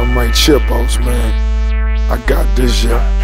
I'm like Chipos, man. I got this, yeah.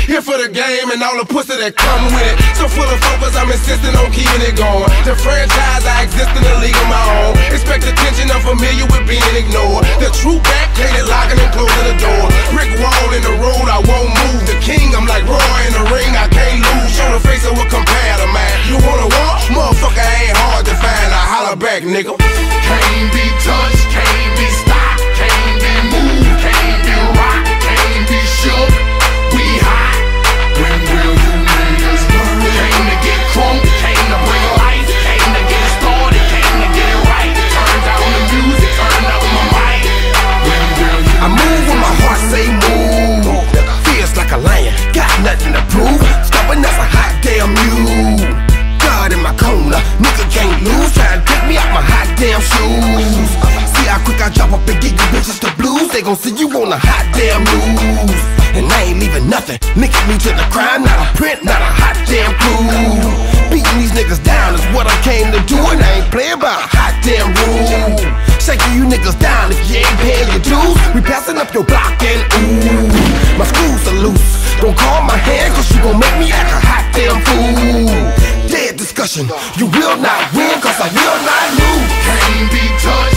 Here for the game and all the pussy that come with it. So full of focus, I'm insisting on keeping it going. The franchise, I exist in a league of my own. Expect attention, I'm familiar with being ignored. The true back, hated locking and closing the door. Brick wall in the road, I won't move. The king, I'm like Roy in the ring, I can't lose. Show the face of what compare to man. You wanna walk? Motherfucker ain't hard to find. I holler back, nigga. Can't be touched, can't be stopped, can't be moved, can't be rocked, can't be shook. We hot. When will you niggas learn? Came to get crunk, came to bring life, came to get started, came to get it right. Turn down the music, turn up my mic. When will you I move when my heart say move. Feels like a lion, got nothing to prove. Stubborn as a hot damn mule. God in my corner, nigga can't lose. Try to take me out my hot damn shoes. See how quick I drop up and get you bitches the blues. They gon' see you on the hot damn news. And I ain't leaving nothing, linking me to the crime. Not a print, not a hot damn clue. Beating these niggas down is what I came to do. And I ain't playing by a hot damn rule. Shaking you niggas down if you ain't paying your dues. We passing up your block and ooh, my screws are loose. Don't call my hand cause you gon' make me act a hot damn fool. Dead discussion, you will not win cause I will not lose. can't be touched.